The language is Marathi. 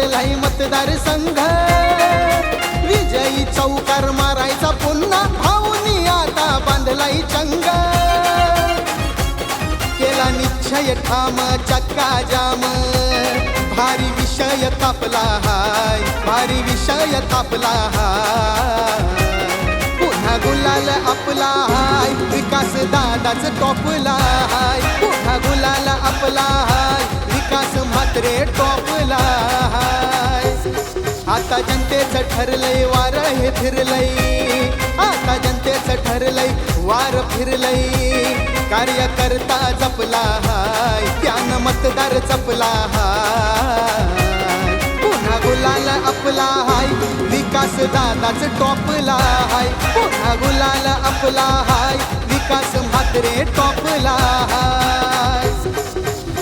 वाढलाय मतदार संघ, विजयी चौकार मारायचा पुन्हा भाऊनी आता बांधलाय चंग, केला निश्चय ठाम चक्का जाम, भारी विषय तापला हाय, भारी विषय तापला हाय, पुन्हा गुलाल आपला हाय, विकास दादाच टॉपला हाय, पुन्हा गुलाल आपला हाय, विकास म्हात्रे टॉपला हाय. आता जनतेचं ठरलंय वार हे फिरलंय, आता जनतेचं ठरलंय वार फिरलंय, कार्यकर्ता जपला हाय, त्यानं मतदार जपला हाय, पुन्हा गुलाल आपला हाय, विकास दादाच टॉपला हाय, पुन्हा गुलाल आपला हाय, विकास म्हात्रे टॉपला हाय.